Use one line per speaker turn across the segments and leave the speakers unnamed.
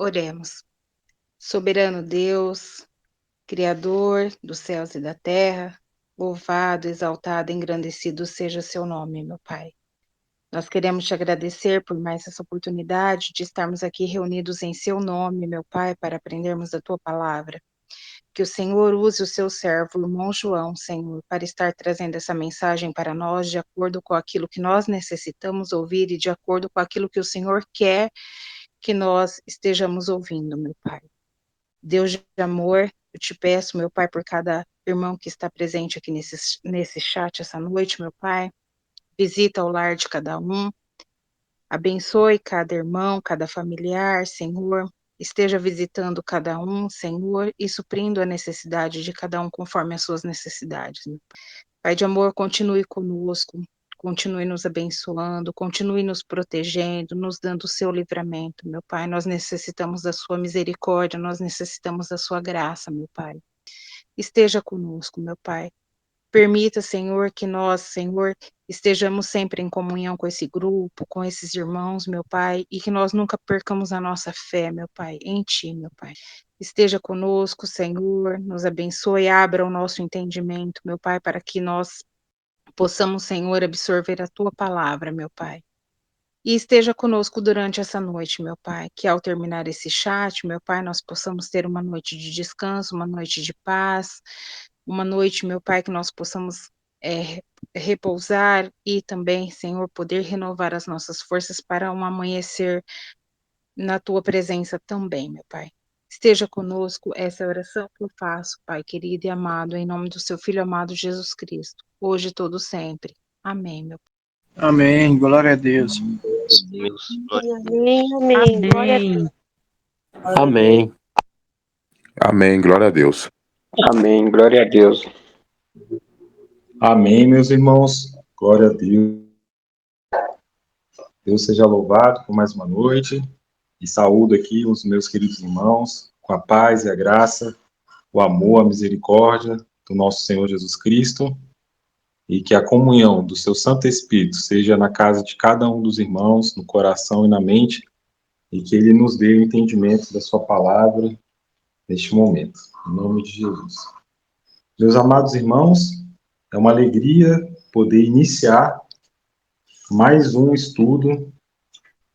Oremos. Soberano Deus, Criador dos céus e da terra, louvado, exaltado, engrandecido seja seu nome, meu Pai. Nós queremos te agradecer por mais essa oportunidade de estarmos aqui reunidos em seu nome, meu Pai, para aprendermos da tua palavra. Que o Senhor use o seu servo, o irmão João, Senhor, para estar trazendo essa mensagem para nós de acordo com aquilo que nós necessitamos ouvir e de acordo com aquilo que o Senhor quer que nós estejamos ouvindo, meu Pai. Deus de amor, eu te peço, meu Pai, por cada irmão que está presente aqui nesse chat essa noite, meu Pai, visita o lar de cada um, abençoe cada irmão, cada familiar, Senhor, esteja visitando cada um, Senhor, e suprindo a necessidade de cada um conforme as suas necessidades. Pai de amor, continue conosco, continue nos abençoando, continue nos protegendo, nos dando o seu livramento, meu Pai. Nós necessitamos da sua misericórdia, nós necessitamos da sua graça, meu Pai. Esteja conosco, meu Pai. Permita, Senhor, que nós, Senhor, estejamos sempre em comunhão com esse grupo, com esses irmãos, meu Pai, e que nós nunca percamos a nossa fé, meu Pai, em Ti, meu Pai. Esteja conosco, Senhor, nos abençoe, abra o nosso entendimento, meu Pai, para que nós possamos, Senhor, absorver a Tua palavra, meu Pai. E esteja conosco durante essa noite, meu Pai, que ao terminar esse chat, meu Pai, nós possamos ter uma noite de descanso, uma noite de paz, uma noite, meu Pai, que nós possamos repousar e também, Senhor, poder renovar as nossas forças para um amanhecer na Tua presença também, meu Pai. Esteja conosco, essa é a oração que eu faço, Pai querido e amado, em nome do Seu Filho amado Jesus Cristo, hoje e todo sempre. Amém, meu Pai.
Amém, glória a Deus.
Deus, glória a Deus.
Amém, amém. Glória a Deus.
Amém.
Amém, glória a Deus.
Amém, glória a Deus.
Amém, meus irmãos. Glória a Deus. Deus seja louvado por mais uma noite. E saúdo aqui os meus queridos irmãos com a paz e a graça, o amor, a misericórdia do nosso Senhor Jesus Cristo. E que a comunhão do seu Santo Espírito seja na casa de cada um dos irmãos, no coração e na mente, e que ele nos dê o entendimento da sua palavra neste momento. Em nome de Jesus. Meus amados irmãos, é uma alegria poder iniciar mais um estudo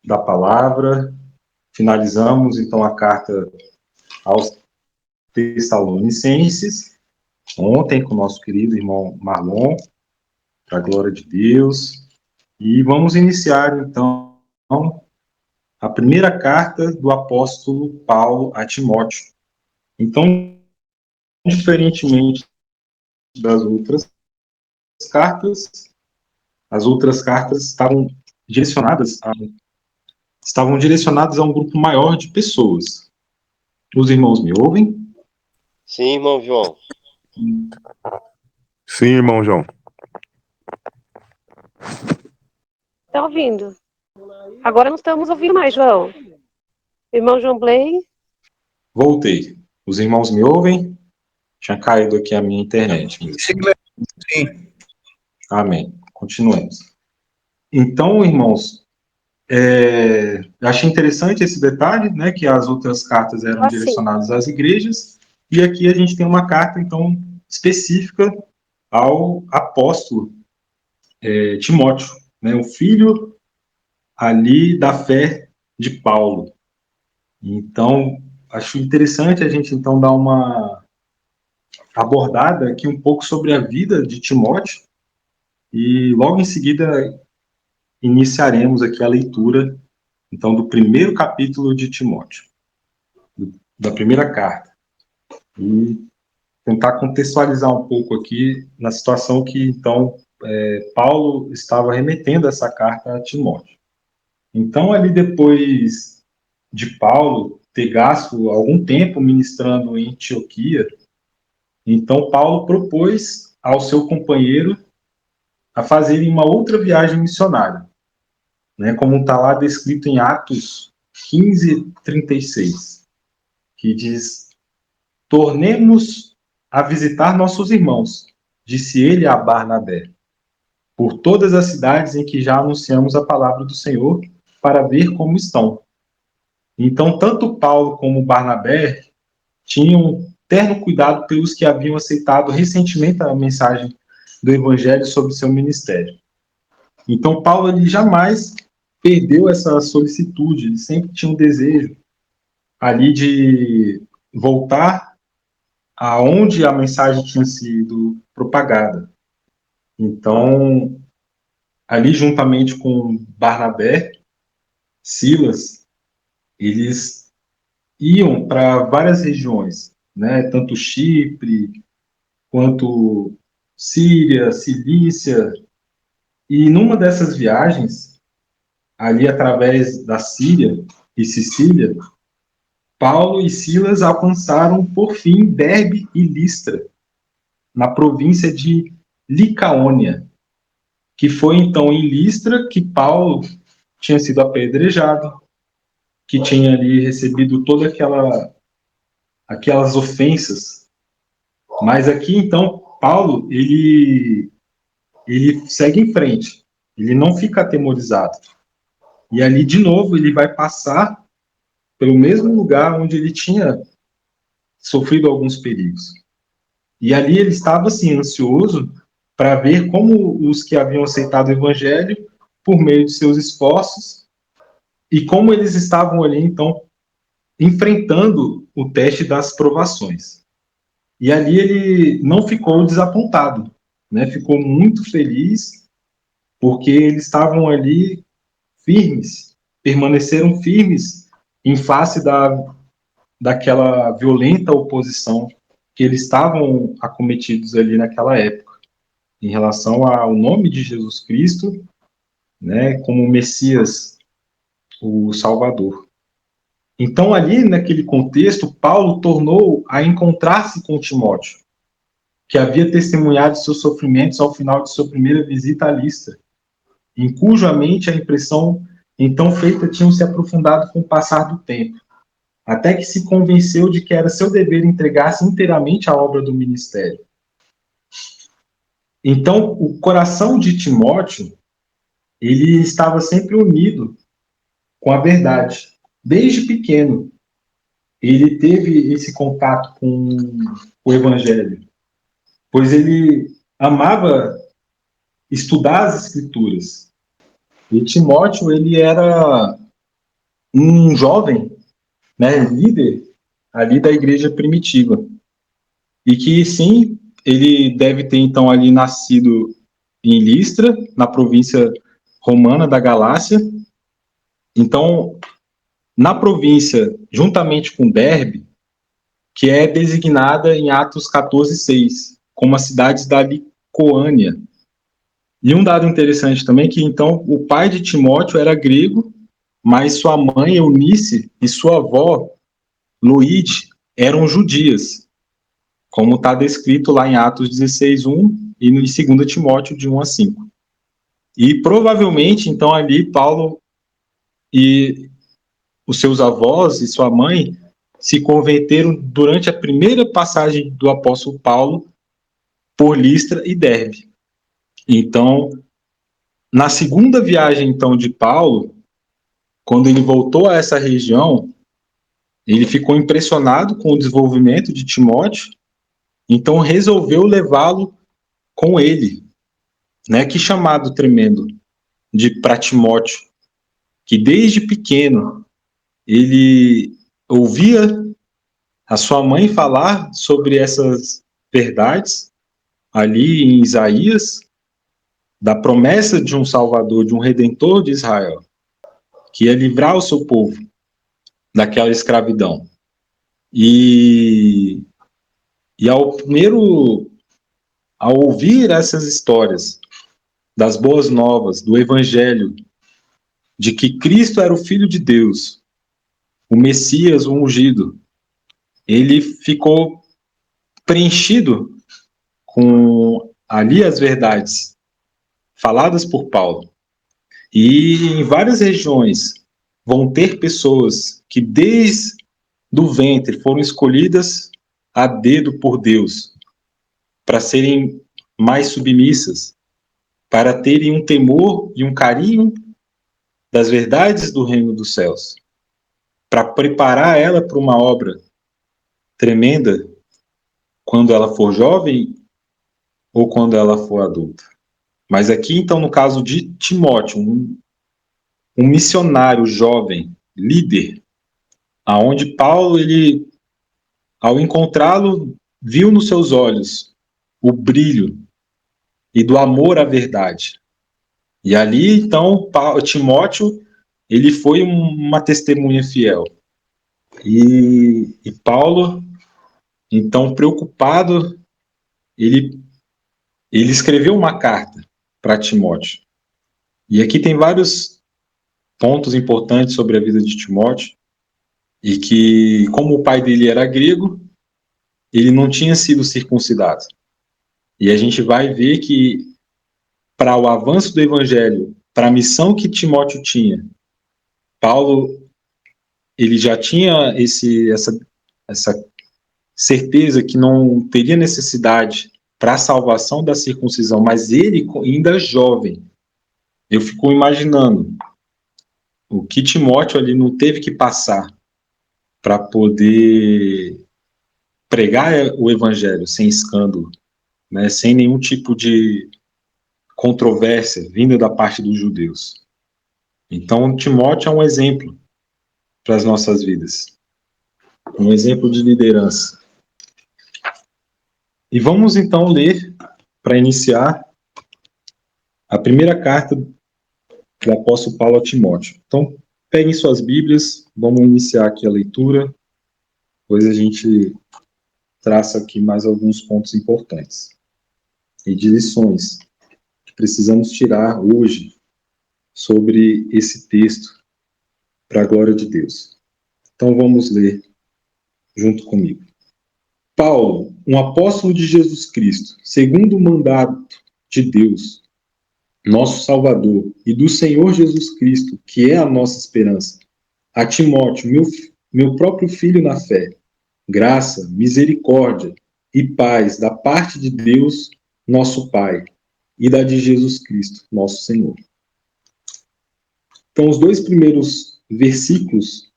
da palavra. Finalizamos, então, a carta aos Tessalonicenses, ontem, com o nosso querido irmão Marlon, para a glória de Deus. E vamos iniciar, então, a primeira carta do apóstolo Paulo a Timóteo. Então, diferentemente das outras cartas, as outras cartas estavam direcionadas a um grupo maior de pessoas. Os irmãos me ouvem?
Sim, irmão João.
Sim, irmão João.
Está ouvindo? Agora não estamos ouvindo mais, João. Irmão João Blay.
Voltei. Os irmãos me ouvem? Tinha caído aqui a minha internet.
Sim.
Amém. Continuemos. Então, irmãos, eu achei interessante esse detalhe, né, que as outras cartas eram direcionadas às igrejas, e aqui a gente tem uma carta, então, específica ao apóstolo Timóteo, né, o filho ali da fé de Paulo. Então, acho interessante a gente, então, dar uma abordada aqui um pouco sobre a vida de Timóteo, e logo em seguida iniciaremos aqui a leitura, então, do primeiro capítulo de Timóteo, da primeira carta, e tentar contextualizar um pouco aqui na situação que, então, Paulo estava remetendo essa carta a Timóteo. Então, ali depois de Paulo ter gasto algum tempo ministrando em Antioquia, então Paulo propôs ao seu companheiro a fazerem uma outra viagem missionária, né, como está lá descrito em Atos 15:36, que diz: tornemos a visitar nossos irmãos, disse ele a Barnabé, por todas as cidades em que já anunciamos a palavra do Senhor, para ver como estão. Então, tanto Paulo como Barnabé tinham terno cuidado pelos que haviam aceitado recentemente a mensagem do Evangelho sobre seu ministério. Então, Paulo ele jamais perdeu essa solicitude, ele sempre tinha um desejo ali de voltar aonde a mensagem tinha sido propagada. Então, ali juntamente com Barnabé, Silas, eles iam para várias regiões, né? Tanto Chipre, quanto Síria, Cilícia, e numa dessas viagens, ali através da Síria e Sicília, Paulo e Silas alcançaram, por fim, Derbe e Listra, na província de Licaônia, que foi então em Listra que Paulo tinha sido apedrejado, que tinha ali recebido toda aquelas ofensas. Mas aqui então Paulo ele segue em frente, ele não fica atemorizado. E ali de novo ele vai passar pelo mesmo lugar onde ele tinha sofrido alguns perigos. E ali ele estava assim ansioso para ver como os que haviam aceitado o evangelho por meio de seus esforços e como eles estavam ali então enfrentando o teste das provações. E ali ele não ficou desapontado, né? Ficou muito feliz porque eles estavam ali firmes, permaneceram firmes em face daquela violenta oposição que eles estavam acometidos ali naquela época, em relação ao nome de Jesus Cristo, né, como Messias, o Salvador. Então, ali naquele contexto, Paulo tornou a encontrar-se com Timóteo, que havia testemunhado seus sofrimentos ao final de sua primeira visita à Listra, em cuja mente a impressão então feita tinha se aprofundado com o passar do tempo, até que se convenceu de que era seu dever entregar-se inteiramente à obra do ministério. Então, o coração de Timóteo, ele estava sempre unido com a verdade. Desde pequeno, ele teve esse contato com o Evangelho, pois ele amava estudar as Escrituras. E Timóteo, ele era um jovem, né, líder ali da igreja primitiva. E que, sim, ele deve ter, então, ali nascido em Listra, na província romana da Galácia. Então, na província, juntamente com Derbe, que é designada em Atos 14:6, como as cidades da Licoânia. E um dado interessante também, que então o pai de Timóteo era grego, mas sua mãe, Eunice, e sua avó, Loide, eram judias, como está descrito lá em Atos 16:1 e em 2 Timóteo de 1-5. E provavelmente, então, ali, Paulo e os seus avós e sua mãe se converteram durante a primeira passagem do apóstolo Paulo por Listra e Derbe. Então, na segunda viagem, então, de Paulo, quando ele voltou a essa região, ele ficou impressionado com o desenvolvimento de Timóteo, então resolveu levá-lo com ele, né? Que chamado tremendo para Timóteo, que desde pequeno ele ouvia a sua mãe falar sobre essas verdades ali em Isaías, da promessa de um Salvador, de um Redentor de Israel, que ia livrar o seu povo daquela escravidão. E ao ouvir essas histórias das boas novas, do Evangelho, de que Cristo era o Filho de Deus, o Messias, o ungido, ele ficou preenchido com ali as verdades faladas por Paulo. E em várias regiões vão ter pessoas que desde o ventre foram escolhidas a dedo por Deus para serem mais submissas, para terem um temor e um carinho das verdades do reino dos céus. para preparar ela para uma obra tremenda quando ela for jovem ou quando ela for adulta. Mas aqui, então, no caso de Timóteo, um missionário jovem, líder, aonde Paulo, ele, ao encontrá-lo, viu nos seus olhos o brilho e do amor à verdade. E ali, então, Timóteo, ele foi uma testemunha fiel. E Paulo, então, preocupado, ele escreveu uma carta para Timóteo. E aqui tem vários pontos importantes sobre a vida de Timóteo, e que, como o pai dele era grego, ele não tinha sido circuncidado. E a gente vai ver que, para o avanço do evangelho, para a missão que Timóteo tinha, Paulo, ele já tinha essa certeza que não teria necessidade para a salvação da circuncisão, mas ele, ainda jovem, eu fico imaginando o que Timóteo ali não teve que passar para poder pregar o evangelho sem escândalo, né, sem nenhum tipo de controvérsia vinda da parte dos judeus. Então, Timóteo é um exemplo para as nossas vidas, um exemplo de liderança. E vamos então ler, para iniciar, a primeira carta do apóstolo Paulo a Timóteo. Então, peguem suas Bíblias, vamos iniciar aqui a leitura, depois a gente traça aqui mais alguns pontos importantes e de lições que precisamos tirar hoje sobre esse texto para a glória de Deus. Então vamos ler junto comigo. Paulo, um apóstolo de Jesus Cristo, segundo o mandato de Deus, nosso Salvador, e do Senhor Jesus Cristo, que é a nossa esperança, a Timóteo, meu próprio filho na fé, graça, misericórdia e paz da parte de Deus, nosso Pai, e da de Jesus Cristo, nosso Senhor. Então, os dois primeiros versículos,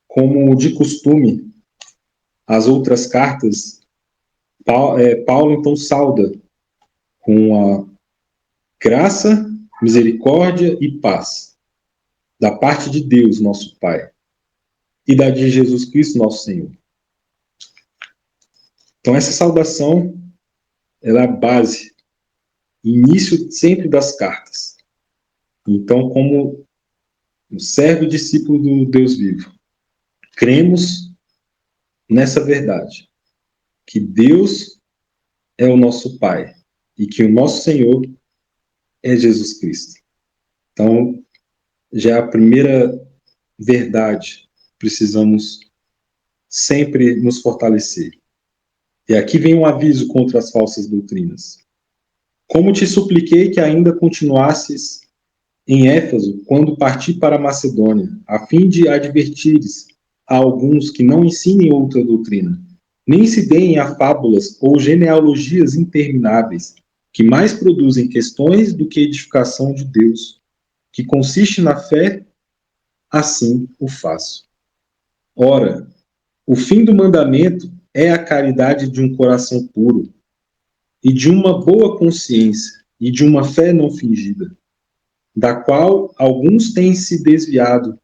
como de costume, as outras cartas, Paulo então sauda com a graça, misericórdia e paz da parte de Deus, nosso Pai, e da de Jesus Cristo, nosso Senhor. Então, essa saudação, ela é a base, início sempre das cartas. Então, como um servo e discípulo do Deus vivo, cremos nessa verdade, que Deus é o nosso Pai e que o nosso Senhor é Jesus Cristo. Então, já é a primeira verdade, precisamos sempre nos fortalecer. E aqui vem um aviso contra as falsas doutrinas. Como te supliquei que ainda continuasses em Éfeso quando parti para a Macedônia, a fim de advertires a alguns que não ensinem outra doutrina, nem se deem a fábulas ou genealogias intermináveis, que mais produzem questões do que edificação de Deus, que consiste na fé, assim o faço. Ora, o fim do mandamento é a caridade de um coração puro, e de uma boa consciência, e de uma fé não fingida, da qual alguns têm se desviaram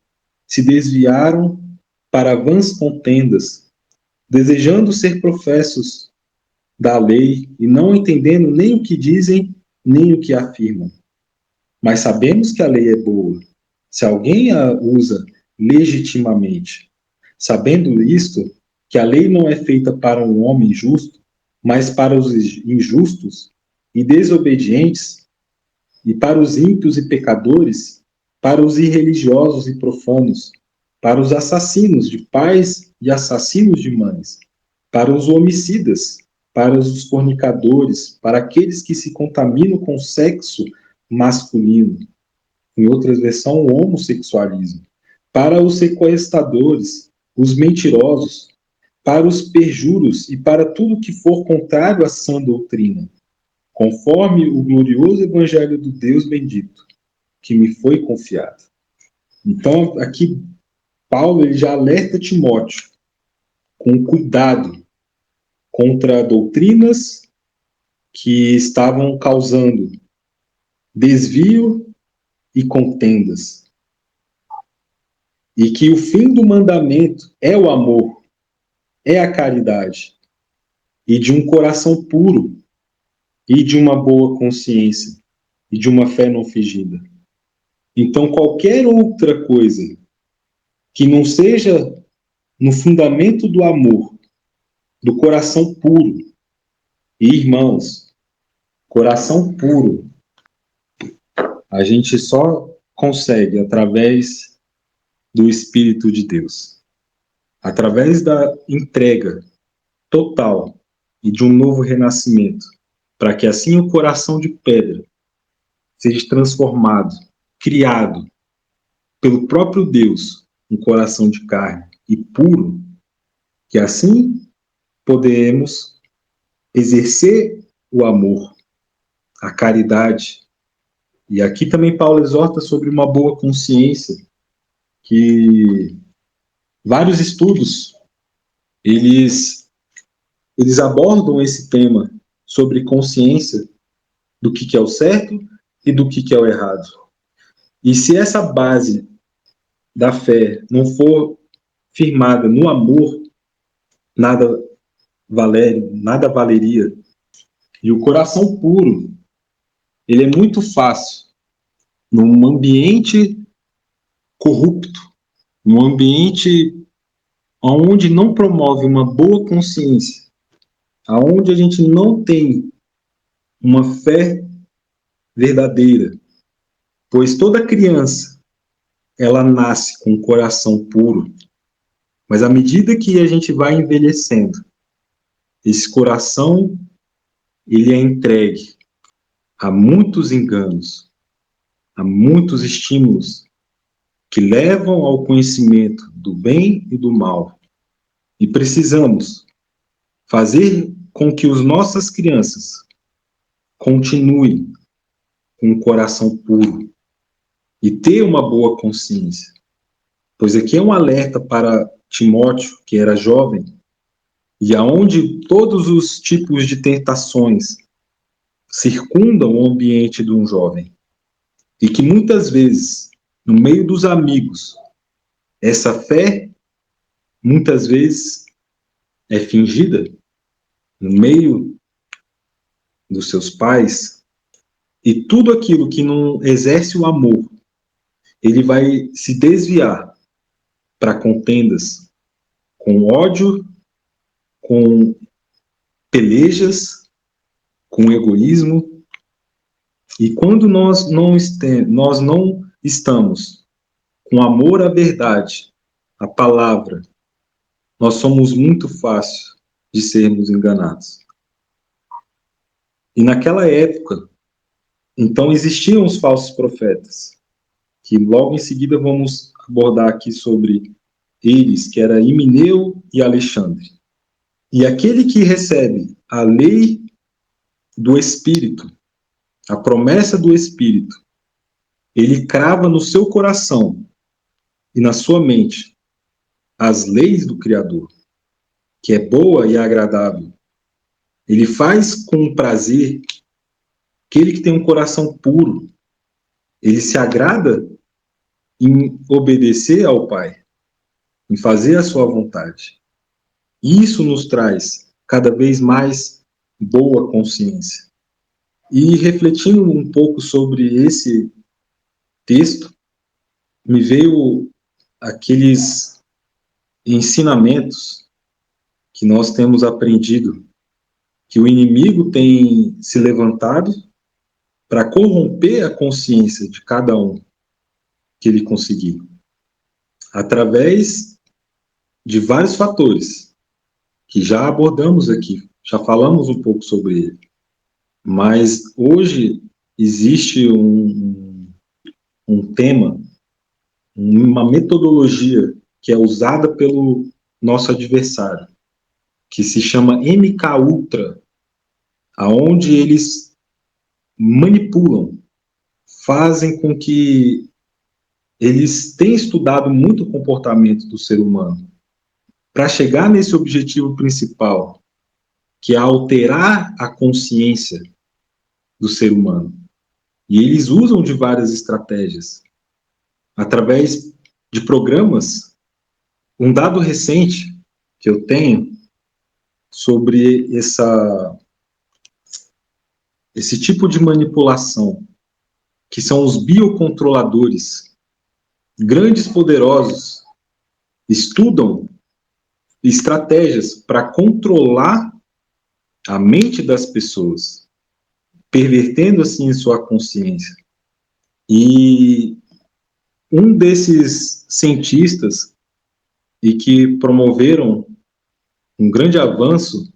para vãs contendas, desejando ser professos da lei e não entendendo nem o que dizem, nem o que afirmam. Mas sabemos que a lei é boa, se alguém a usa legitimamente. Sabendo isto, que a lei não é feita para um homem justo, mas para os injustos e desobedientes, e para os ímpios e pecadores, para os irreligiosos e profanos, para os assassinos de pais e assassinos de mães, para os homicidas, para os fornicadores, para aqueles que se contaminam com o sexo masculino, em outras versões, o homossexualismo, para os sequestradores, os mentirosos, para os perjuros e para tudo que for contrário à sã doutrina, conforme o glorioso evangelho do Deus bendito, que me foi confiado. Então, aqui, Paulo ele já alerta Timóteo com cuidado contra doutrinas que estavam causando desvio e contendas. E que o fim do mandamento é o amor, é a caridade, e de um coração puro, e de uma boa consciência, e de uma fé não fingida. Então, qualquer outra coisa que não seja no fundamento do amor, do coração puro, e irmãos, coração puro, a gente só consegue através do Espírito de Deus, através da entrega total e de um novo renascimento, para que assim o coração de pedra seja transformado, criado pelo próprio Deus, um coração de carne e puro, que assim podemos exercer o amor, a caridade. E aqui também Paulo exorta sobre uma boa consciência, que vários estudos eles abordam esse tema sobre consciência do que é o certo e do que é o errado. E se essa base da fé não for firmada no amor, nada valeria. E o coração puro, ele é muito fácil, num ambiente corrupto, num ambiente onde não promove uma boa consciência, aonde a gente não tem uma fé verdadeira, pois toda criança ela nasce com um coração puro, mas à medida que a gente vai envelhecendo, esse coração ele é entregue a muitos enganos, a muitos estímulos que levam ao conhecimento do bem e do mal. E precisamos fazer com que as nossas crianças continuem com um coração puro e ter uma boa consciência. Pois aqui é um alerta para Timóteo, que era jovem, e aonde todos os tipos de tentações circundam o ambiente de um jovem. E que muitas vezes, no meio dos amigos, essa fé, muitas vezes, é fingida, no meio dos seus pais, e tudo aquilo que não exerce o amor, ele vai se desviar para contendas, com ódio, com pelejas, com egoísmo. E quando nós não estamos com amor à verdade, à palavra, nós somos muito fáceis de sermos enganados. E naquela época, então existiam os falsos profetas, que logo em seguida vamos abordar aqui sobre eles, que era Himeneu e Alexandre. E aquele que recebe a lei do Espírito, a promessa do Espírito, ele crava no seu coração e na sua mente as leis do Criador, que é boa e agradável. Ele faz com prazer. Aquele que tem um coração puro, ele se agrada em obedecer ao Pai, em fazer a sua vontade. Isso nos traz cada vez mais boa consciência. E refletindo um pouco sobre esse texto, me veio aqueles ensinamentos que nós temos aprendido, que o inimigo tem se levantado para corromper a consciência de cada um que ele conseguir, através de vários fatores que já abordamos aqui, já falamos um pouco sobre ele. Mas hoje existe um tema, uma metodologia que é usada pelo nosso adversário, que se chama MK Ultra, aonde eles manipulam, fazem com que eles têm estudado muito o comportamento do ser humano para chegar nesse objetivo principal, que é alterar a consciência do ser humano. E eles usam de várias estratégias, através de programas. Um dado recente que eu tenho sobre esse tipo de manipulação, que são os biocontroladores, grandes poderosos, estudam estratégias para controlar a mente das pessoas, pervertendo assim sua consciência. E um desses cientistas e que promoveram um grande avanço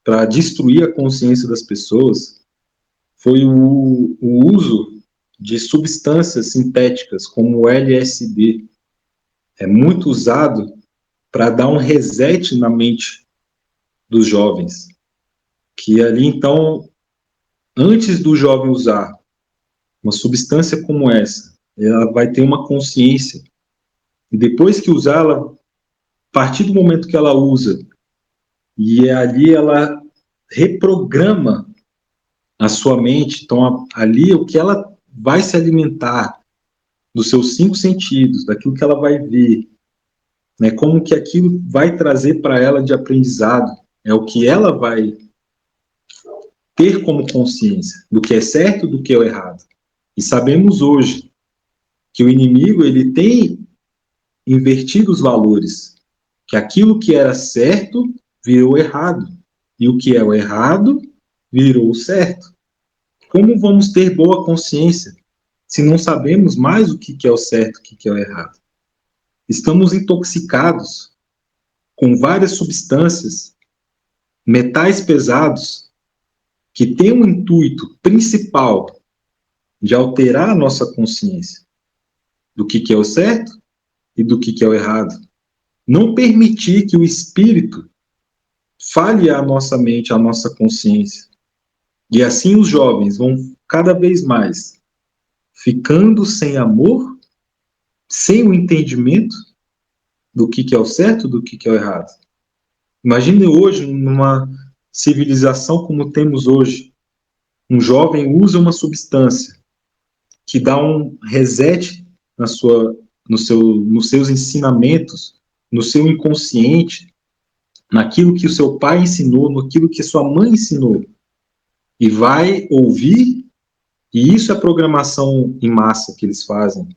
para destruir a consciência das pessoas foi o uso de substâncias sintéticas, como o LSD. É muito usado para dar um reset na mente dos jovens. Que ali, então, antes do jovem usar uma substância como essa, ela vai ter uma consciência. E depois que usar, ela, a partir do momento que ela usa, e ali ela reprograma a sua mente. Então, ali o que ela vai se alimentar dos seus 5 sentidos, daquilo que ela vai ver, né, como que aquilo vai trazer para ela de aprendizado, é o que ela vai ter como consciência do que é certo, do que é o errado. E sabemos hoje que o inimigo, ele tem invertido os valores, que aquilo que era certo virou errado, e o que é o errado virou o certo. Como vamos ter boa consciência se não sabemos mais o que é o certo, o que é o errado? Estamos intoxicados com várias substâncias, metais pesados, que têm um intuito principal de alterar a nossa consciência do que é o certo e do que é o errado. Não permitir que o espírito fale a nossa mente, a nossa consciência. E assim os jovens vão cada vez mais ficando sem amor, sem o entendimento do que é o certo, do que é o errado. Imagine hoje, numa civilização como temos hoje, um jovem usa uma substância que dá um reset nos seus ensinamentos, no seu inconsciente, naquilo que o seu pai ensinou, naquilo que sua mãe ensinou, e vai ouvir, e isso é programação em massa que eles fazem.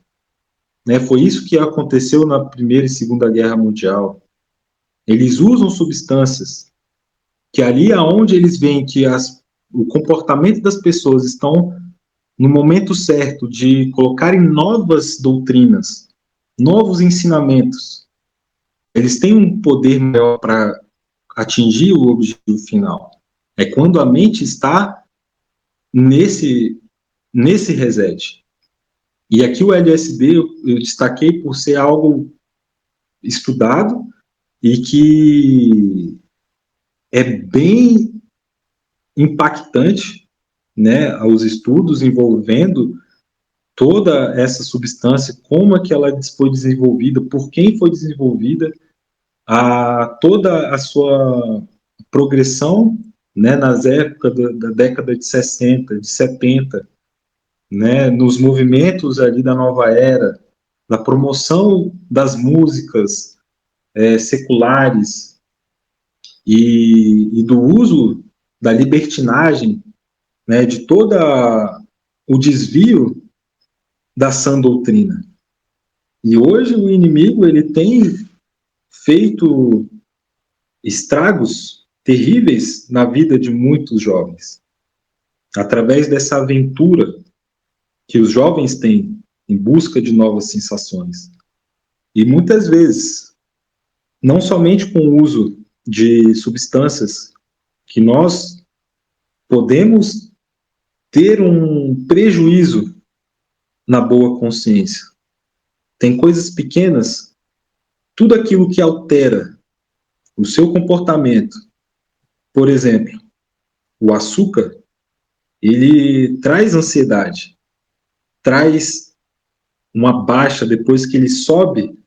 Né? Foi isso que aconteceu na Primeira e Segunda Guerra Mundial. Eles usam substâncias que ali aonde eles veem que o comportamento das pessoas estão no momento certo de colocarem novas doutrinas, novos ensinamentos, eles têm um poder maior para atingir o objetivo final. É quando a mente está nesse reset. E aqui o LSD eu destaquei por ser algo estudado e que é bem impactante, né, os estudos envolvendo toda essa substância, como é que ela foi desenvolvida, por quem foi desenvolvida, toda a sua progressão, né, nas épocas da década de 60, de 70, né, nos movimentos ali da nova era, da promoção das músicas seculares e do uso da libertinagem, né, de toda o desvio da sã doutrina. E hoje o inimigo ele tem feito estragos terríveis na vida de muitos jovens, através dessa aventura que os jovens têm em busca de novas sensações. E muitas vezes, não somente com o uso de substâncias, que nós podemos ter um prejuízo na boa consciência. Tem coisas pequenas, tudo aquilo que altera o seu comportamento. Por exemplo, o açúcar, ele traz ansiedade, traz uma baixa depois que ele sobe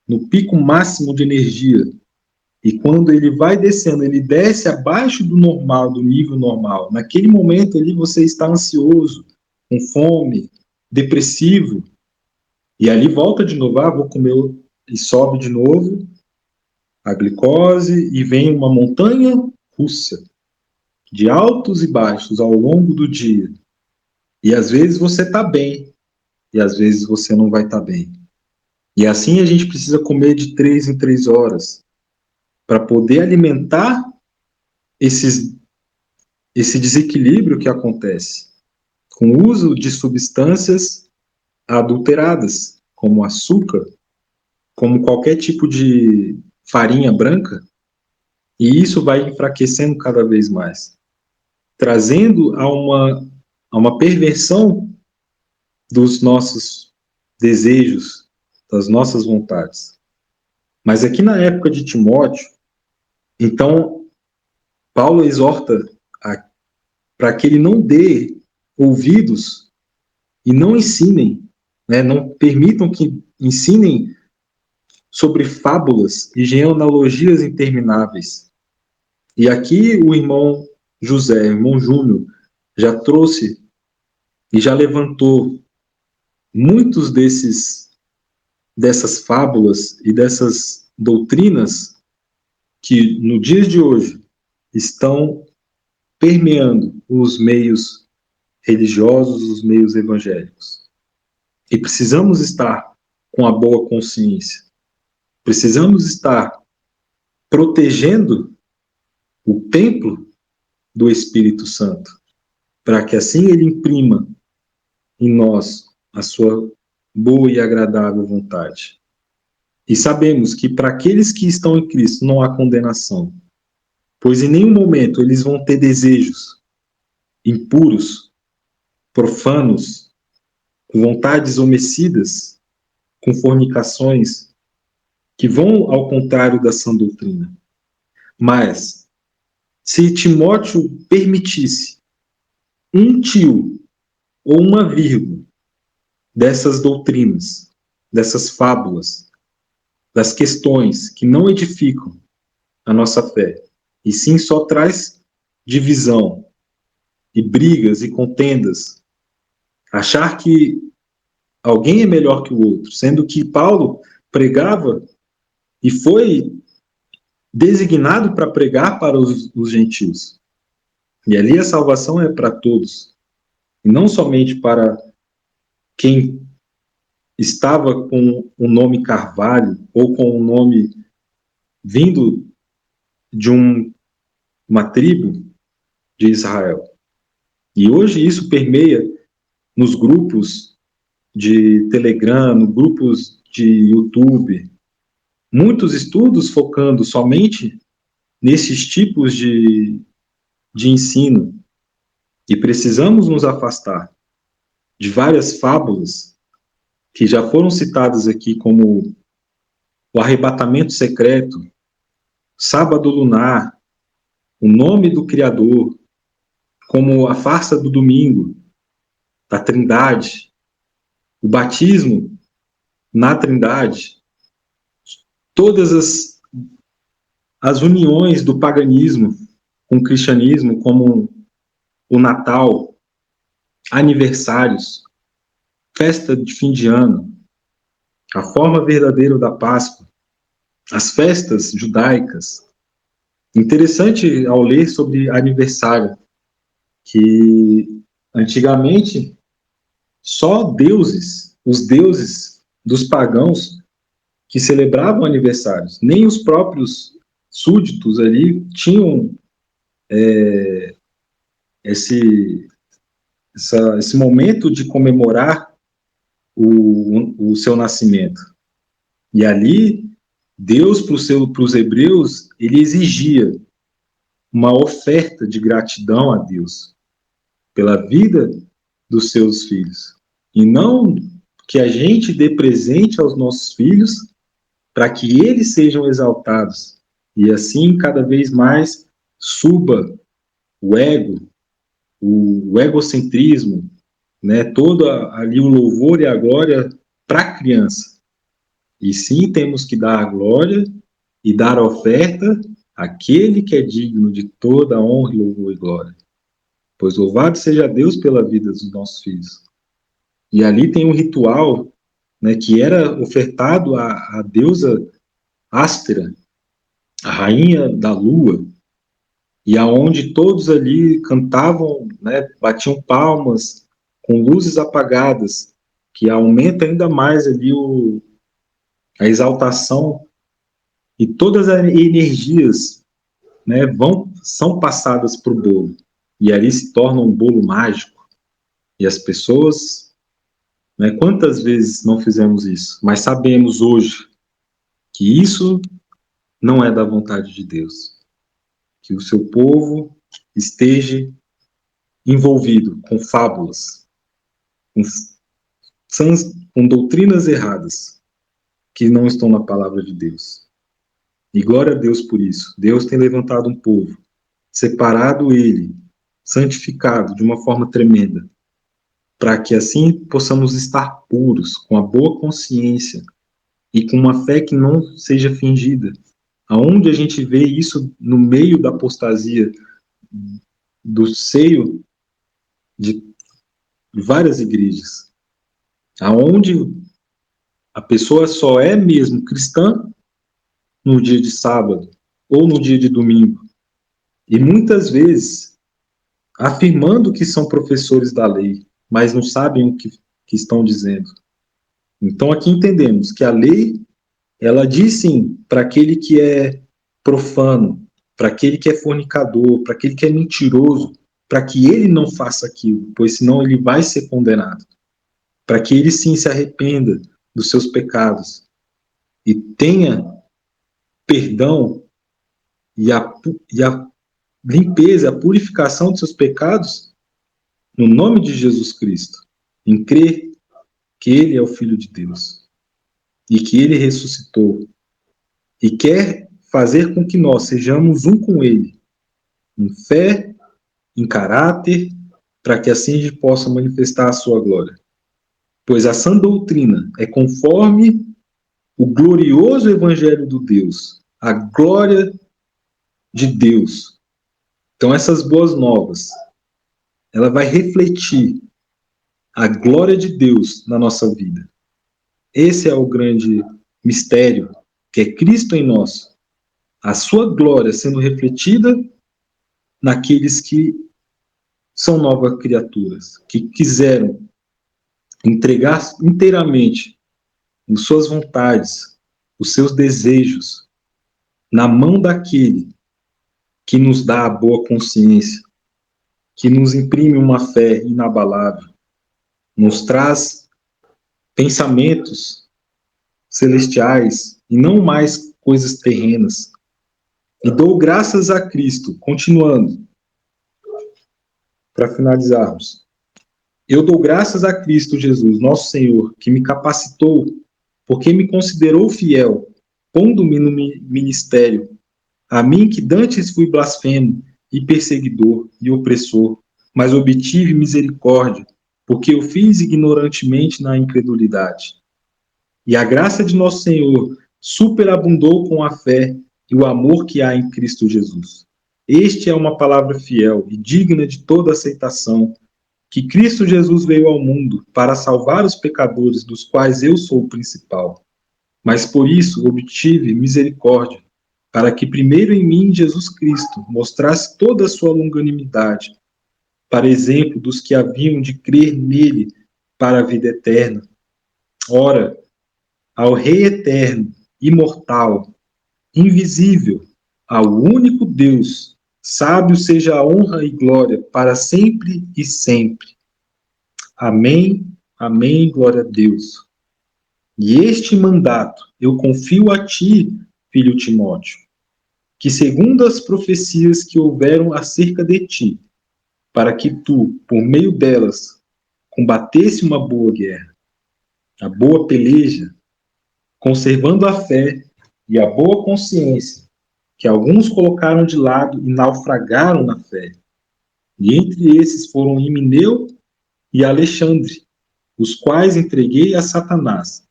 no pico máximo de energia. E quando ele vai descendo, ele desce abaixo do normal, do nível normal. Naquele momento ali você está ansioso, com fome, depressivo. E ali volta de novo, vou comer, e sobe de novo a glicose, e vem uma montanha russa, de altos e baixos ao longo do dia. E às vezes você está bem, e às vezes você não vai estar bem. E assim a gente precisa comer de 3 em 3 horas, para poder alimentar esse desequilíbrio que acontece com o uso de substâncias adulteradas, como açúcar, como qualquer tipo de farinha branca, e isso vai enfraquecendo cada vez mais, trazendo a uma perversão dos nossos desejos, das nossas vontades. Mas aqui na época de Timóteo, então, Paulo exorta para que ele não dê ouvidos e não ensinem, né, não permitam que ensinem sobre fábulas e genealogias intermináveis. E aqui o irmão José, o irmão Júnior, já trouxe e já levantou muitos dessas fábulas e dessas doutrinas que no dia de hoje estão permeando os meios religiosos, os meios evangélicos. E precisamos estar com a boa consciência. Precisamos estar protegendo o templo do Espírito Santo, para que assim ele imprima em nós a sua boa e agradável vontade. E sabemos que para aqueles que estão em Cristo não há condenação, pois em nenhum momento eles vão ter desejos impuros, profanos, com vontades homicidas, com fornicações, que vão ao contrário da sã doutrina. Mas, se Timóteo permitisse um tio ou uma vírgula dessas doutrinas, dessas fábulas, das questões que não edificam a nossa fé, e sim só traz divisão e brigas e contendas, achar que alguém é melhor que o outro, sendo que Paulo pregava e foi designado para pregar para os gentios. E ali a salvação é para todos, e não somente para quem estava com o nome Carvalho, ou com o nome vindo de uma tribo de Israel. E hoje isso permeia nos grupos de Telegram, nos grupos de YouTube, muitos estudos focando somente nesses tipos de ensino. E precisamos nos afastar de várias fábulas que já foram citadas aqui, como o arrebatamento secreto, sábado lunar, o nome do Criador, como a farsa do domingo, da Trindade, o batismo na Trindade, todas as uniões do paganismo com o cristianismo, como o Natal, aniversários, festa de fim de ano, a forma verdadeira da Páscoa, as festas judaicas. Interessante ao ler sobre aniversário, que antigamente só os deuses dos pagãos que celebravam aniversários, nem os próprios súditos ali tinham esse momento de comemorar o seu nascimento. E ali, Deus, para os hebreus, ele exigia uma oferta de gratidão a Deus pela vida dos seus filhos. E não que a gente dê presente aos nossos filhos para que eles sejam exaltados. E assim, cada vez mais, suba o ego, o egocentrismo, né? Todo ali o louvor e a glória para a criança. E sim, temos que dar a glória e dar a oferta àquele que é digno de toda a honra, louvor e glória. Pois louvado seja Deus pela vida dos nossos filhos. E ali tem um ritual, né, que era ofertado à deusa Ástera, a rainha da lua, e aonde todos ali cantavam, né, batiam palmas com luzes apagadas, que aumenta ainda mais ali a exaltação, e todas as energias, né, são passadas para o bolo, e ali se torna um bolo mágico, e as pessoas, né, quantas vezes não fizemos isso, mas sabemos hoje que isso não é da vontade de Deus, que o seu povo esteja envolvido com fábulas, com, com doutrinas erradas, que não estão na palavra de Deus. E glória a Deus por isso. Deus tem levantado um povo, separado ele, santificado de uma forma tremenda, para que assim possamos estar puros, com a boa consciência e com uma fé que não seja fingida. Aonde a gente vê isso no meio da apostasia do seio de várias igrejas, aonde a pessoa só é mesmo cristã no dia de sábado ou no dia de domingo, e muitas vezes afirmando que são professores da lei, mas não sabem o que estão dizendo. Então aqui entendemos que a lei, ela diz sim para aquele que é profano, para aquele que é fornicador, para aquele que é mentiroso, para que ele não faça aquilo, pois senão ele vai ser condenado. Para que ele sim se arrependa dos seus pecados e tenha perdão e a limpeza, a purificação dos seus pecados no nome de Jesus Cristo, em crer que ele é o Filho de Deus e que ele ressuscitou e quer fazer com que nós sejamos um com ele, em fé, em caráter, para que assim a gente possa manifestar a sua glória. Pois a sã doutrina é conforme o glorioso evangelho do Deus, a glória de Deus. Então essas boas novas, ela vai refletir a glória de Deus na nossa vida. Esse é o grande mistério, que é Cristo em nós. A sua glória sendo refletida naqueles que são novas criaturas, que quiseram entregar inteiramente as suas vontades, os seus desejos, na mão daquele que nos dá a boa consciência, que nos imprime uma fé inabalável, nos traz pensamentos celestiais e não mais coisas terrenas. E dou graças a Cristo, continuando, para finalizarmos. Eu dou graças a Cristo Jesus, nosso Senhor, que me capacitou, porque me considerou fiel, pondo-me no ministério, a mim que dantes fui blasfemo, e perseguidor, e opressor, mas obtive misericórdia, porque eu fiz ignorantemente na incredulidade. E a graça de nosso Senhor superabundou com a fé e o amor que há em Cristo Jesus. Este é uma palavra fiel e digna de toda aceitação, que Cristo Jesus veio ao mundo para salvar os pecadores, dos quais eu sou o principal. Mas por isso obtive misericórdia, para que primeiro em mim Jesus Cristo mostrasse toda a sua longanimidade, para exemplo dos que haviam de crer nele para a vida eterna. Ora, ao Rei eterno, imortal, invisível, ao único Deus, sábio seja a honra e glória para sempre e sempre. Amém, amém, glória a Deus. E este mandato eu confio a ti, filho Timóteo, que segundo as profecias que houveram acerca de ti, para que tu, por meio delas, combatesse uma boa guerra, a boa peleja, conservando a fé e a boa consciência, que alguns colocaram de lado e naufragaram na fé. E entre esses foram Himeneu e Alexandre, os quais entreguei a Satanás,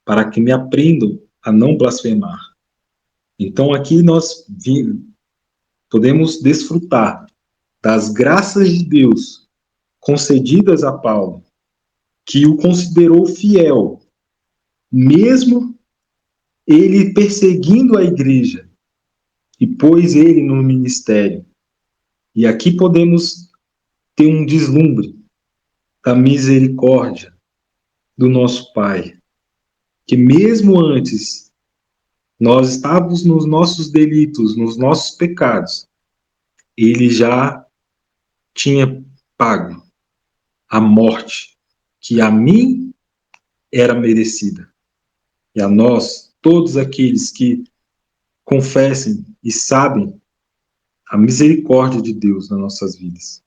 para que me aprendam a não blasfemar. Então aqui nós podemos desfrutar das graças de Deus concedidas a Paulo, que o considerou fiel, mesmo ele perseguindo a igreja, e pôs ele no ministério. E aqui podemos ter um deslumbre da misericórdia do nosso Pai, que mesmo antes nós estávamos nos nossos delitos, nos nossos pecados, ele já tinha pago a morte que a mim era merecida. E a nós, todos aqueles que confessem e sabem a misericórdia de Deus nas nossas vidas.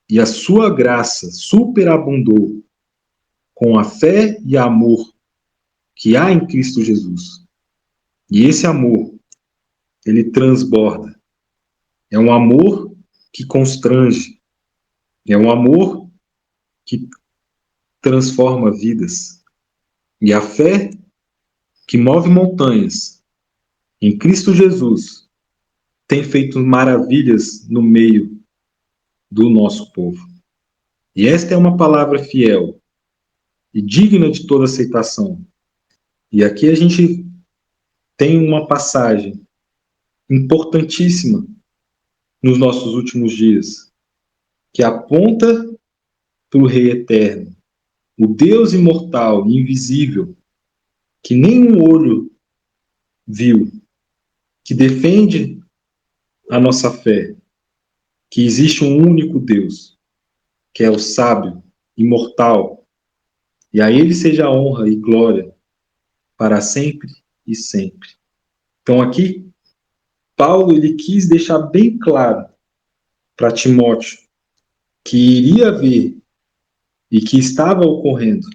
E a sua graça superabundou com a fé e amor que há em Cristo Jesus. E esse amor, ele transborda. É um amor que constrange. É um amor que transforma vidas. E a fé que move montanhas em Cristo Jesus tem feito maravilhas no meio do nosso povo. E esta é uma palavra fiel e digna de toda aceitação. E aqui a gente tem uma passagem importantíssima nos nossos últimos dias, que aponta para o Rei Eterno, o Deus imortal e invisível, que nenhum olho viu, que defende a nossa fé, que existe um único Deus, que é o sábio, imortal, e a Ele seja a honra e glória para sempre e sempre. Então aqui, Paulo ele quis deixar bem claro para Timóteo que iria haver e que estava ocorrendo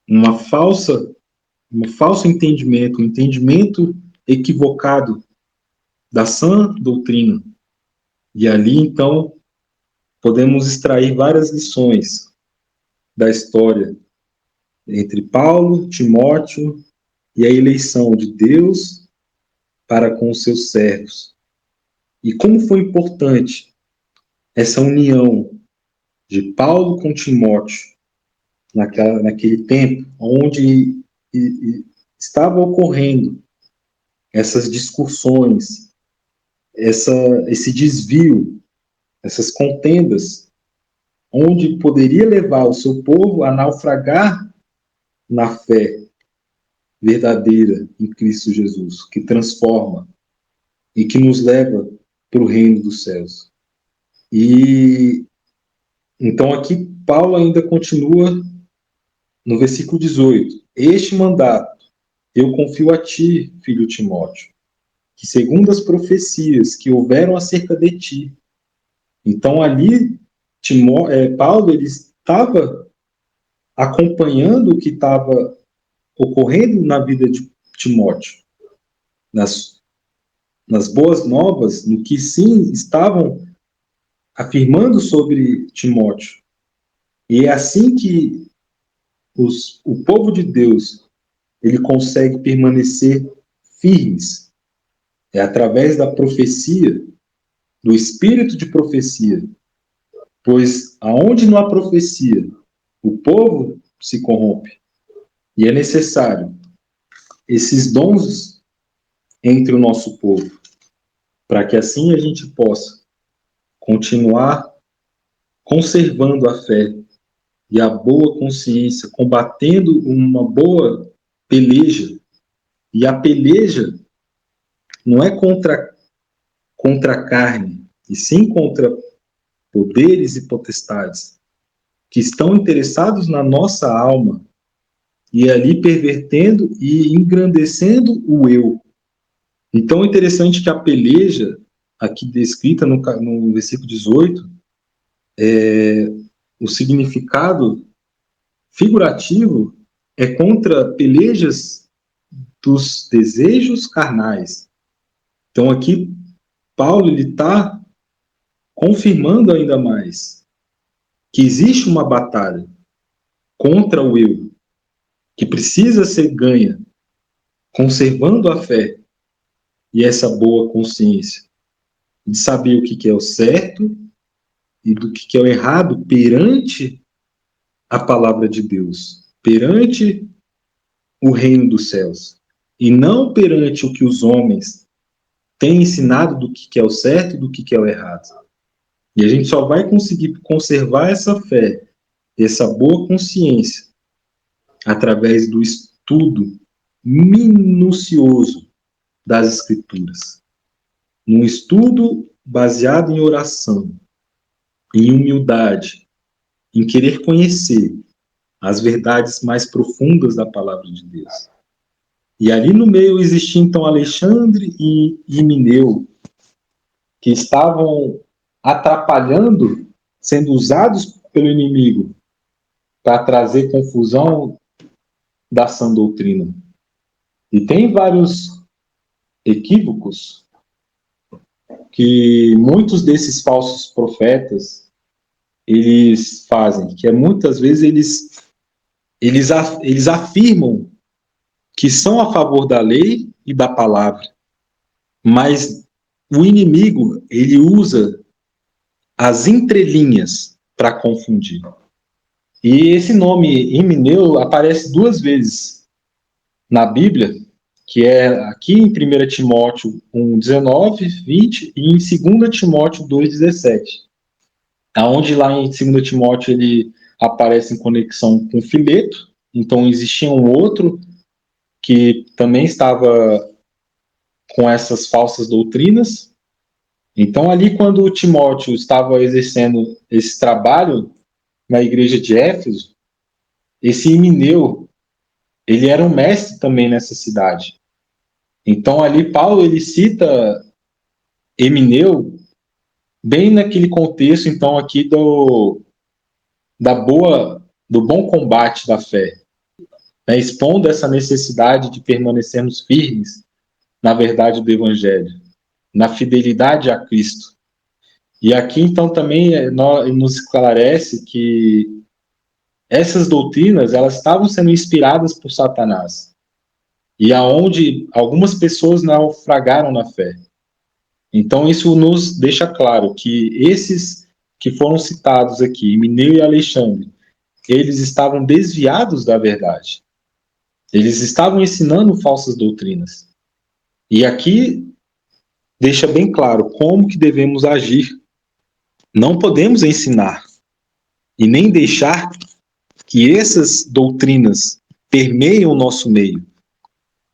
um falso entendimento, um entendimento equivocado da sã doutrina. E ali, então, podemos extrair várias lições da história entre Paulo, Timóteo e a eleição de Deus para com os seus servos. E como foi importante essa união de Paulo com Timóteo naquele tempo, onde estava ocorrendo essas discussões, esse desvio, essas contendas, onde poderia levar o seu povo a naufragar na fé verdadeira em Cristo Jesus, que transforma e que nos leva para o reino dos céus. E então aqui Paulo ainda continua no versículo 18. Este mandato eu confio a ti, filho Timóteo, que segundo as profecias que houveram acerca de ti. Então ali Paulo ele estava acompanhando o que estava ocorrendo na vida de Timóteo, nas boas novas, no que sim estavam afirmando sobre Timóteo. E é assim que o povo de Deus ele consegue permanecer firmes. É através da profecia, do espírito de profecia. Pois aonde não há profecia, o povo se corrompe. E é necessário esses dons entre o nosso povo, para que assim a gente possa continuar conservando a fé e a boa consciência, combatendo uma boa peleja. E a peleja não é contra a carne, e sim contra poderes e potestades que estão interessados na nossa alma e ali pervertendo e engrandecendo o eu. Então é interessante que a peleja, aqui descrita no versículo 18, o significado figurativo é contra pelejas dos desejos carnais. Então aqui Paulo está confirmando ainda mais que existe uma batalha contra o eu, que precisa ser ganha, conservando a fé e essa boa consciência, de saber o que é o certo e do que é o errado perante a palavra de Deus, perante o reino dos céus, e não perante o que os homens têm ensinado do que é o certo e do que é o errado. E a gente só vai conseguir conservar essa fé, essa boa consciência, através do estudo minucioso das Escrituras. Um estudo baseado em oração, em humildade, em querer conhecer as verdades mais profundas da palavra de Deus. E ali no meio existia então Alexandre e Himeneu, que estavam atrapalhando, sendo usados pelo inimigo para trazer confusão da sã doutrina. E tem vários equívocos que muitos desses falsos profetas eles fazem, que é muitas vezes eles afirmam que são a favor da lei e da palavra, mas o inimigo ele usa as entrelinhas para confundir. E esse nome Himeneu aparece 2 vezes na Bíblia, que é aqui em 1 Timóteo 1:19, 20 e em 2 Timóteo 2:17. Aonde lá em 2 Timóteo ele aparece em conexão com Fileto, então existia um outro que também estava com essas falsas doutrinas. Então ali quando Timóteo estava exercendo esse trabalho na igreja de Éfeso, esse Himeneu, ele era um mestre também nessa cidade. Então ali Paulo ele cita Himeneu bem naquele contexto então aqui do bom combate da fé, né, expondo essa necessidade de permanecermos firmes na verdade do Evangelho, na fidelidade a Cristo. E aqui então também nos esclarece que essas doutrinas elas estavam sendo inspiradas por Satanás, e aonde algumas pessoas naufragaram na fé. Então isso nos deixa claro que esses que foram citados aqui, Himeneu e Alexandre, eles estavam desviados da verdade. Eles estavam ensinando falsas doutrinas. E aqui deixa bem claro como que devemos agir. Não podemos ensinar e nem deixar que essas doutrinas permeiem o nosso meio.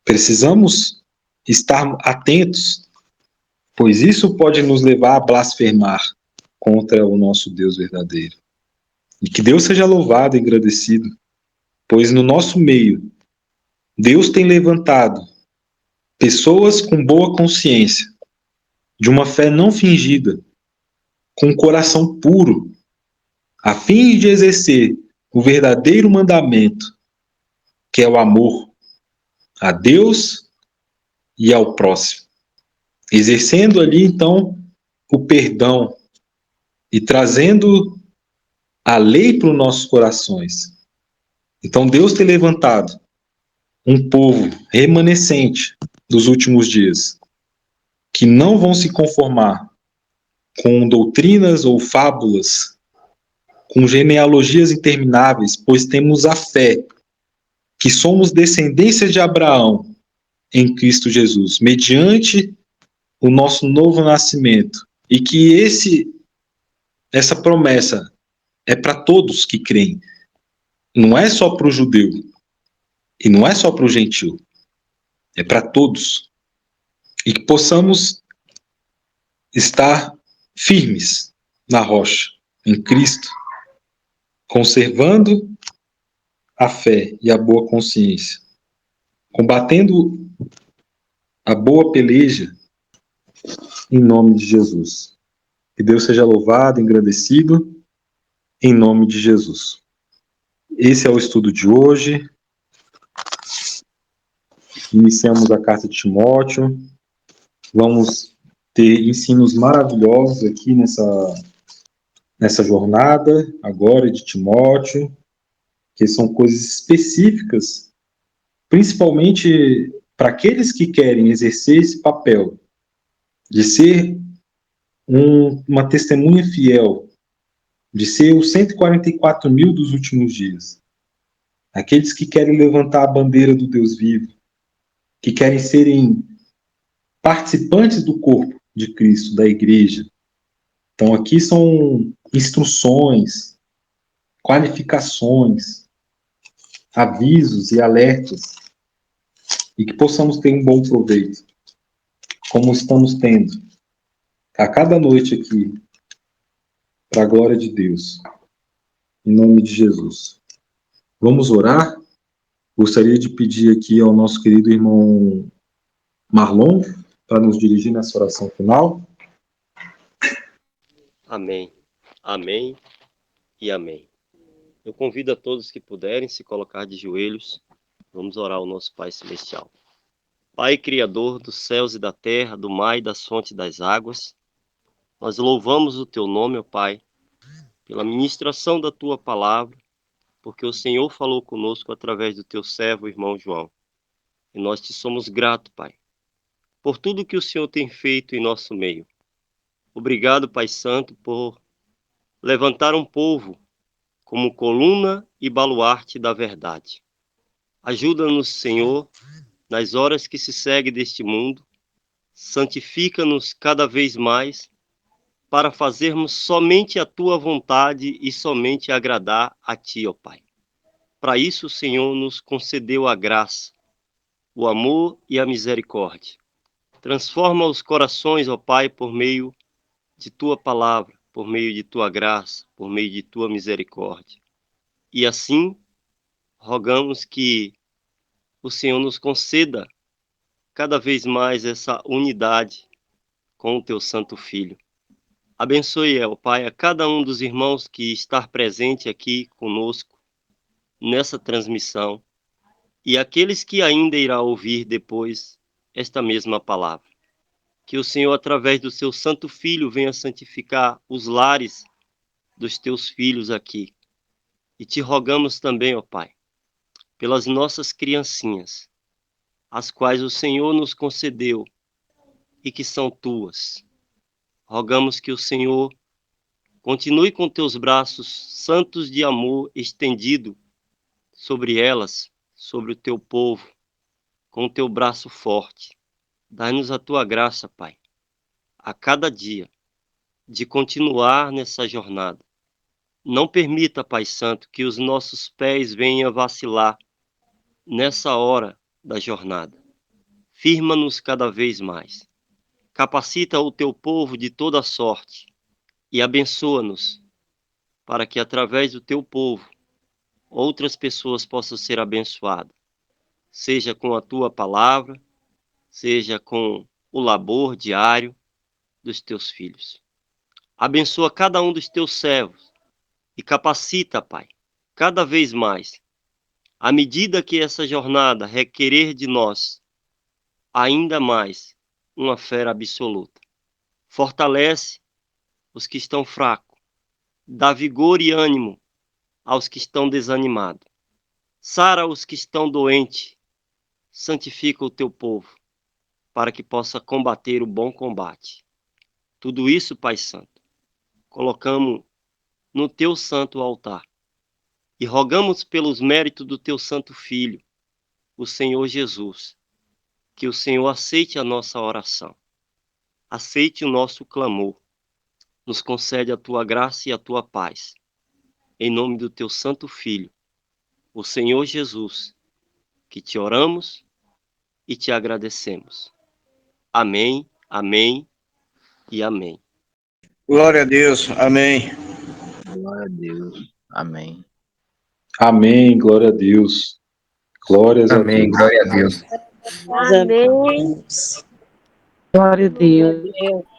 Precisamos estar atentos, pois isso pode nos levar a blasfemar contra o nosso Deus verdadeiro. E que Deus seja louvado e agradecido, pois no nosso meio, Deus tem levantado pessoas com boa consciência, de uma fé não fingida, com um coração puro, a fim de exercer o verdadeiro mandamento, que é o amor a Deus e ao próximo. Exercendo ali, então, o perdão e trazendo a lei para os nossos corações. Então, Deus tem levantado um povo remanescente dos últimos dias, que não vão se conformar com doutrinas ou fábulas, com genealogias intermináveis, pois temos a fé, que somos descendência de Abraão em Cristo Jesus, mediante o nosso novo nascimento, e que essa promessa é para todos que creem, não é só para o judeu, e não é só para o gentil, é para todos, e que possamos estar firmes na rocha, em Cristo, conservando a fé e a boa consciência, combatendo a boa peleja em nome de Jesus. Que Deus seja louvado, engrandecido, em nome de Jesus. Esse é o estudo de hoje. Iniciamos a carta de Timóteo. Vamos ter ensinos maravilhosos aqui nessa jornada, agora de Timóteo. que são coisas específicas, principalmente para aqueles que querem exercer esse papel de ser uma testemunha fiel, de ser os 144 mil dos últimos dias. Aqueles que querem levantar a bandeira do Deus vivo, que querem serem participantes do corpo de Cristo, da igreja. Então aqui são instruções, qualificações, avisos e alertas, e que possamos ter um bom proveito, como estamos tendo a cada noite aqui, para a glória de Deus, em nome de Jesus. Vamos orar? Gostaria de pedir aqui ao nosso querido irmão Marlon, para nos dirigir nessa oração final.
Amém. Amém e amém. Eu convido a todos que puderem se colocar de joelhos. Vamos orar ao nosso Pai Celestial. Pai Criador dos céus e da terra, do mar e das fontes das águas, nós louvamos o Teu nome, ó Pai, pela ministração da Tua palavra, porque o Senhor falou conosco através do Teu servo, irmão João. E nós te somos gratos, Pai, por tudo que o Senhor tem feito em nosso meio. Obrigado, Pai Santo, por levantar um povo como coluna e baluarte da verdade. Ajuda-nos, Senhor, nas horas que se seguem deste mundo. Santifica-nos cada vez mais para fazermos somente a Tua vontade e somente agradar a Ti, ó Pai. Para isso, o Senhor nos concedeu a graça, o amor e a misericórdia. Transforma os corações, ó Pai, por meio de Tua palavra, por meio de Tua graça, por meio de Tua misericórdia. E assim, rogamos que o Senhor nos conceda cada vez mais essa unidade com o Teu Santo Filho. Abençoe, ó Pai, a cada um dos irmãos que está presente aqui conosco nessa transmissão e aqueles que ainda irá ouvir depois esta mesma palavra. Que o Senhor, através do Seu Santo Filho, venha santificar os lares dos Teus filhos aqui. E te rogamos também, ó Pai, pelas nossas criancinhas, as quais o Senhor nos concedeu e que são Tuas. Rogamos que o Senhor continue com Teus braços santos de amor estendido sobre elas, sobre o Teu povo, com o Teu braço forte. Dai-nos a Tua graça, Pai, a cada dia, de continuar nessa jornada. Não permita, Pai Santo, que os nossos pés venham vacilar nessa hora da jornada. Firma-nos cada vez mais. Capacita o Teu povo de toda sorte e abençoa-nos para que, através do Teu povo, outras pessoas possam ser abençoadas, seja com a Tua palavra, seja com o labor diário dos Teus filhos. Abençoa cada um dos Teus servos e capacita, Pai, cada vez mais, à medida que essa jornada requerer de nós ainda mais uma fé absoluta. Fortalece os que estão fracos, dá vigor e ânimo aos que estão desanimados. Sara os que estão doentes, santifica o Teu povo, para que possa combater o bom combate. Tudo isso, Pai Santo, colocamos no Teu santo altar e rogamos pelos méritos do Teu santo Filho, o Senhor Jesus, que o Senhor aceite a nossa oração, aceite o nosso clamor, nos concede a Tua graça e a Tua paz, em nome do Teu santo Filho, o Senhor Jesus, que Te oramos e Te agradecemos. Amém, amém e amém.
Glória a Deus. Amém.
Glória a Deus. Amém.
Amém, glória a Deus. Glórias a
Amém.
Deus.
Glória a Deus.
Amém.
Glória a Deus.